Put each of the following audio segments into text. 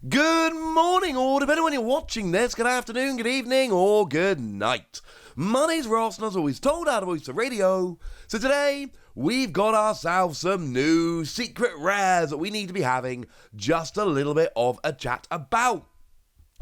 Good morning, or depending on when you're watching this, good afternoon, good evening, or good night. My name's Ross, and as always told out of voice to radio. So today, we've got ourselves some new secret rares that we need to be having just a little bit of a chat about.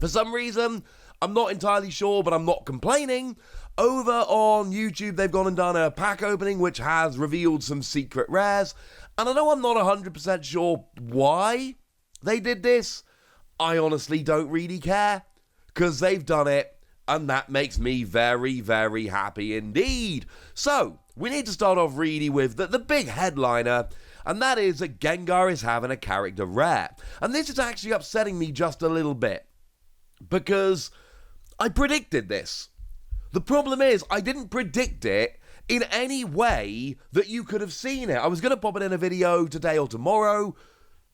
For some reason, I'm not entirely sure, but I'm not complaining. Over on YouTube, they've gone and done a pack opening which has revealed some secret rares, and I know I'm not 100% sure why they did this. I honestly don't really care, because they've done it, and that makes me very, very happy indeed. So, we need to start off really with the big headliner, and that is that Gengar is having a character rare. And this is actually upsetting me just a little bit, because I predicted this. The problem is, I didn't predict it in any way that you could have seen it. I was going to pop it in a video today or tomorrow.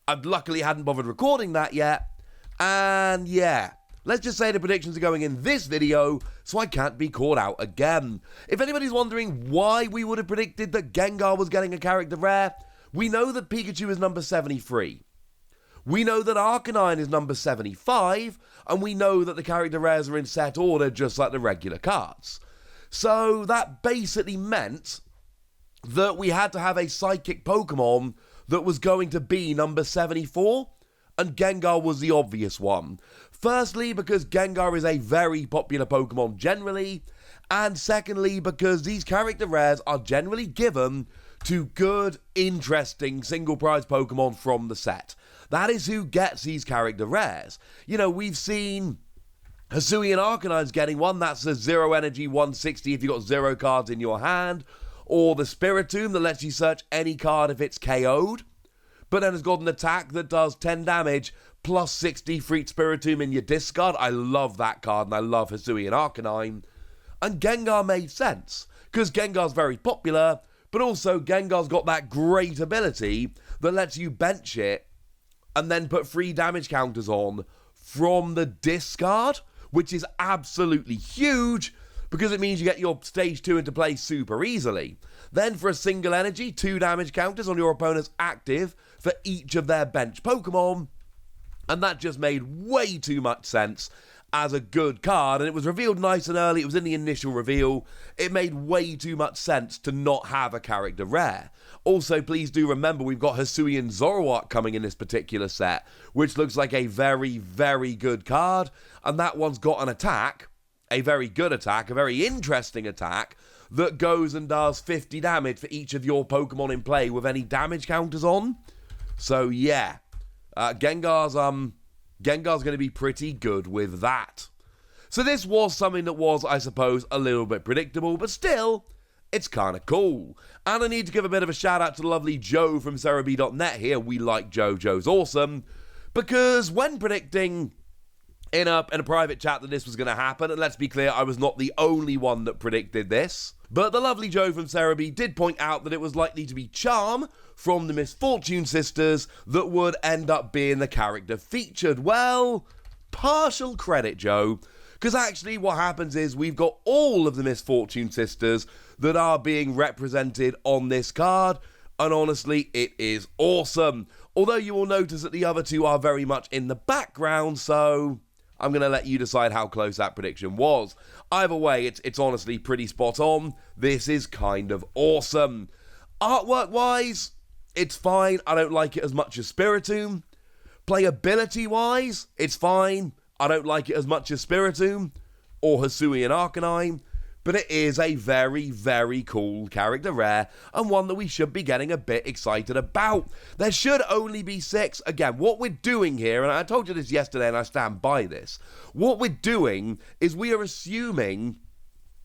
I luckily hadn't bothered recording that yet. And yeah, let's just say the predictions are going in this video, so I can't be caught out again. If anybody's wondering why we would have predicted that Gengar was getting a character rare, we know that Pikachu is number 73. We know that Arcanine is number 75, and we know that the character rares are in set order just like the regular cards. So that basically meant that we had to have a psychic Pokemon that was going to be number 74. And Gengar was the obvious one. Firstly, because Gengar is a very popular Pokemon generally, and secondly, because these character rares are generally given to good, interesting, single-prize Pokemon from the set. That is who gets these character rares. You know, we've seen Hisuian Arcanine's getting one, that's a 0 energy 160 if you've got 0 cards in your hand, or the Spiritomb that lets you search any card if it's KO'd. But then it's got an attack that does 10 damage, plus 60 for each Spiritomb in your discard. I love that card, and I love Hisuian Arcanine. And Gengar made sense, because Gengar's very popular, but also Gengar's got that great ability that lets you bench it, and then put 3 damage counters on from the discard, which is absolutely huge, because it means you get your stage 2 into play super easily. Then for a single energy, 2 damage counters on your opponent's active for each of their bench Pokemon, and that just made way too much sense as a good card, and it was revealed nice and early. It was in the initial reveal. It made way too much sense to not have a character rare. Also, please do remember we've got Hisuian Zoroark coming in this particular set, which looks like a very, very good card, and that one's got an attack, a very good attack, a very interesting attack, that goes and does 50 damage for each of your Pokemon in play with any damage counters on. So yeah, Gengar's going to be pretty good with that. So this was something that was, I suppose, a little bit predictable, but still, it's kind of cool. And I need to give a bit of a shout out to the lovely Joe from Cerebi.net here. We like Joe. Joe's awesome. Because when predicting in a private chat that this was going to happen, and let's be clear, I was not the only one that predicted this, but the lovely Joe from Cerebi did point out that it was likely to be Charm from the Misfortune Sisters that would end up being the character featured. Well, partial credit, Joe, because actually what happens is we've got all of the Misfortune Sisters that are being represented on this card, and honestly, it is awesome. Although you will notice that the other two are very much in the background, so I'm going to let you decide how close that prediction was. Either way, it's honestly pretty spot on. This is kind of awesome. Artwork-wise, it's fine. I don't like it as much as Spiritomb. Playability-wise, it's fine. I don't like it as much as Spiritomb or Hisuian Arcanine. But it is a very, very cool character rare, and one that we should be getting a bit excited about. There should only be 6. Again, what we're doing here, and I told you this yesterday and I stand by this, what we're doing is we are assuming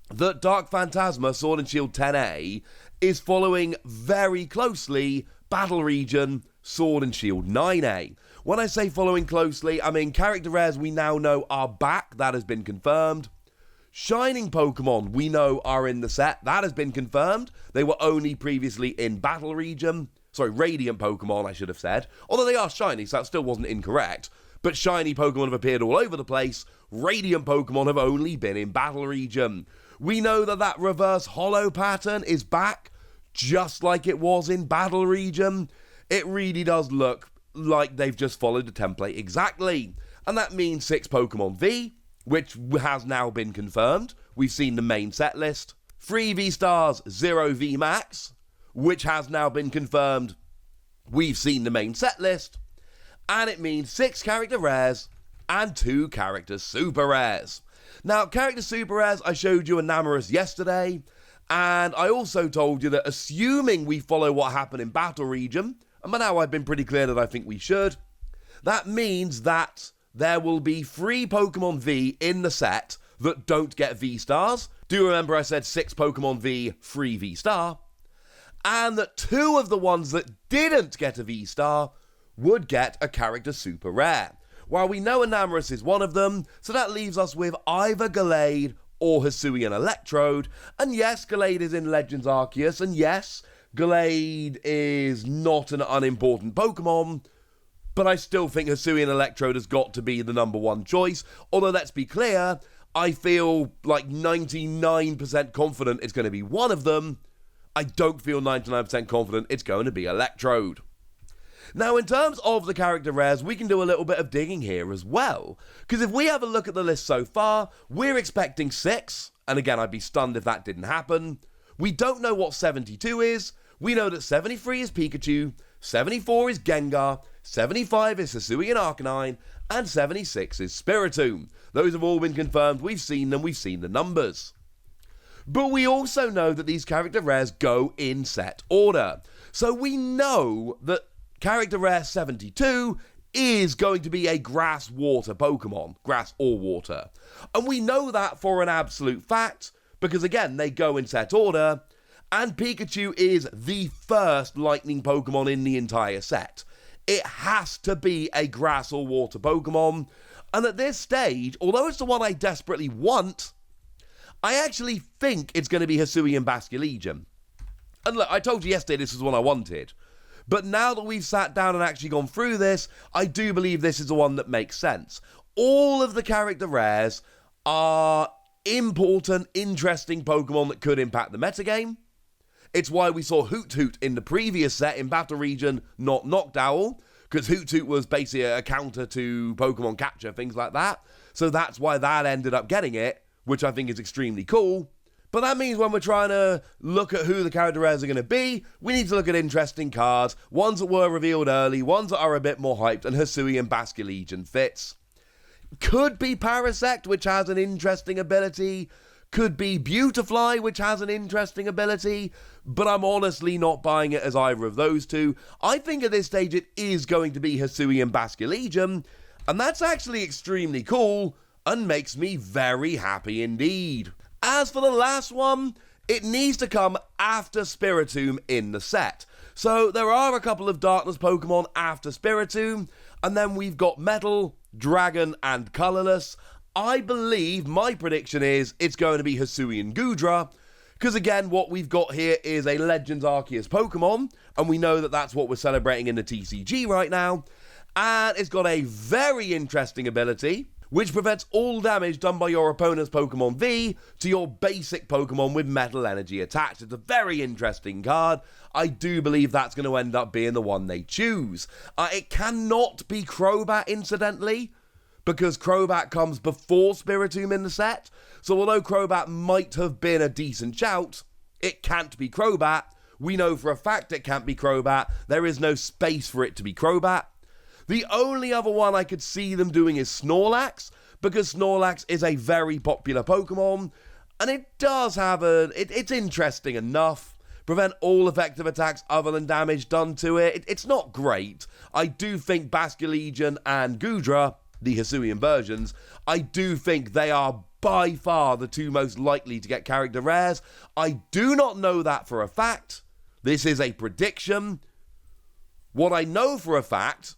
that Dark Phantasma Sword and Shield 10A is following very closely Battle Region Sword and Shield 9A. When I say following closely, I mean character rares we now know are back. That has been confirmed. Shining Pokemon we know are in the set. That has been confirmed. They were only previously in Battle Region. Sorry, Radiant Pokemon, I should have said. Although they are shiny, so that still wasn't incorrect. But shiny Pokemon have appeared all over the place. Radiant Pokemon have only been in Battle Region. We know that reverse holo pattern is back, just like it was in Battle Region. It really does look like they've just followed the template exactly. And that means 6 Pokemon V, which has now been confirmed. We've seen the main set list. 3 V-Stars, 0 V-Max, which has now been confirmed. We've seen the main set list. And it means 6 character rares and 2 character super rares. Now, character super rares, I showed you Enamorus yesterday, and I also told you that assuming we follow what happened in Battle Region, and by now I've been pretty clear that I think we should, that means that there will be 3 Pokemon V in the set that don't get V-Stars. Do remember I said 6 Pokemon V, 3 V-Star, and that 2 of the ones that didn't get a V-Star would get a character super rare. While we know Enamorus is one of them, so that leaves us with either Gallade or Hisuian Electrode. And yes, Gallade is in Legends Arceus, and yes, Gallade is not an unimportant Pokemon, but I still think Hisuian Electrode has got to be the number 1 choice. Although, let's be clear, I feel like 99% confident it's going to be one of them. I don't feel 99% confident it's going to be Electrode. Now, in terms of the character rares, we can do a little bit of digging here as well. Because if we have a look at the list so far, we're expecting 6. And again, I'd be stunned if that didn't happen. We don't know what 72 is. We know that 73 is Pikachu, 74 is Gengar, 75 is Hisuian Arcanine, and 76 is Spiritomb. Those have all been confirmed. We've seen them. We've seen the numbers. But we also know that these character rares go in set order. So we know that character rare 72 is going to be a grass-water Pokemon. Grass or water. And we know that for an absolute fact, because again, they go in set order, and Pikachu is the first lightning Pokemon in the entire set. It has to be a grass or water Pokemon, and at this stage, although it's the one I desperately want, I actually think it's going to be Hisuian Basculegion. And look, I told you yesterday this is what I wanted. But now that we've sat down and actually gone through this, I do believe this is the one that makes sense. All of the character rares are important, interesting Pokemon that could impact the metagame. It's why we saw Hoot Hoot in the previous set in Battle Region, not Noctowl, because Hoot Hoot was basically a counter to Pokemon Capture, things like that. So that's why that ended up getting it, which I think is extremely cool. But that means when we're trying to look at who the character rares are going to be, we need to look at interesting cards, ones that were revealed early, ones that are a bit more hyped, and Hisuian Basculegion fits. Could be Parasect, which has an interesting ability. Could be Beautifly, which has an interesting ability. But I'm honestly not buying it as either of those two. I think at this stage it is going to be Hisuian Basculegion, and that's actually extremely cool and makes me very happy indeed. As for the last one, it needs to come after Spiritomb in the set. So there are a couple of Darkness Pokemon after Spiritomb, and then we've got Metal, Dragon, and Colorless. I believe, my prediction is, it's going to be Hisuian Goodra, because again, what we've got here is a Legends Arceus Pokemon, and we know that that's what we're celebrating in the TCG right now, and it's got a very interesting ability, which prevents all damage done by your opponent's Pokemon V to your basic Pokemon with Metal Energy attached. It's a very interesting card. I do believe that's going to end up being the one they choose. It cannot be Crobat, incidentally, because Crobat comes before Spiritomb in the set. So although Crobat might have been a decent shout, it can't be Crobat. We know for a fact it can't be Crobat. There is no space for it to be Crobat. The only other one I could see them doing is Snorlax, because Snorlax is a very popular Pokemon, and it does have it's interesting enough. Prevent all effective attacks other than damage done to it. It's not great. I do think Basculegion and Goodra, the Hisuian versions, I do think they are by far the two most likely to get character rares. I do not know that for a fact. This is a prediction. What I know for a fact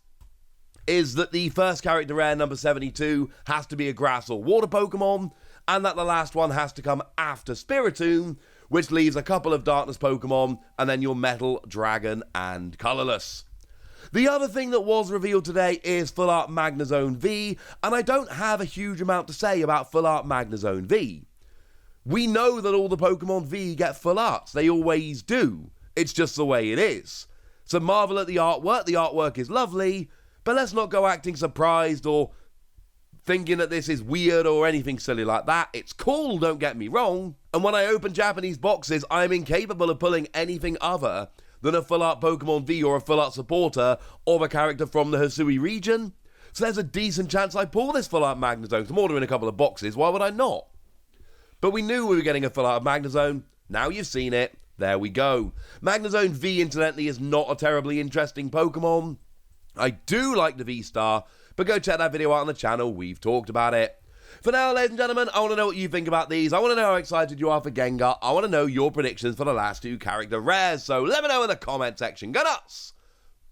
is that the first character rare, number 72, has to be a grass or water Pokemon, and that the last one has to come after Spiritomb, which leaves a couple of Darkness Pokemon, and then your Metal, Dragon, and Colorless. The other thing that was revealed today is Full Art Magnezone V, and I don't have a huge amount to say about Full Art Magnezone V. We know that all the Pokemon V get Full Arts. They always do. It's just the way it is. So marvel at the artwork is lovely, but let's not go acting surprised or thinking that this is weird or anything silly like that. It's cool, don't get me wrong, and when I open Japanese boxes, I'm incapable of pulling anything other than a full art Pokemon V or a full art supporter of a character from the Hisui region. So there's a decent chance I pull this full art Magnezone. I'm ordering a couple of boxes, why would I not? But we knew we were getting a full art Magnezone. Now you've seen it. There we go. Magnezone V, incidentally, is not a terribly interesting Pokemon. I do like the V-Star, but go check that video out on the channel. We've talked about it. For now, ladies and gentlemen, I want to know what you think about these. I want to know how excited you are for Gengar. I want to know your predictions for the last two character rares. So let me know in the comment section. Go nuts!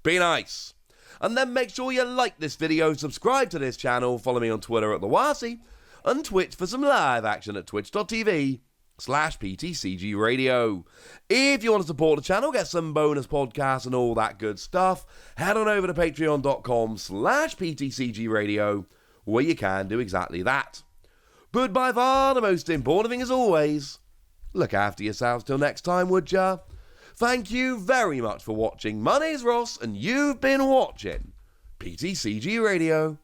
Be nice! And then make sure you like this video, subscribe to this channel, follow me on Twitter at TheWasi, and Twitch for some live action at twitch.tv/PTCG Radio. If you want to support the channel, get some bonus podcasts and all that good stuff, head on over to patreon.com/PTCG Radio, where you can do exactly that. But by far the most important thing as always, look after yourselves till next time, would ya? Thank you very much for watching. My name's Ross, and you've been watching PTCG Radio.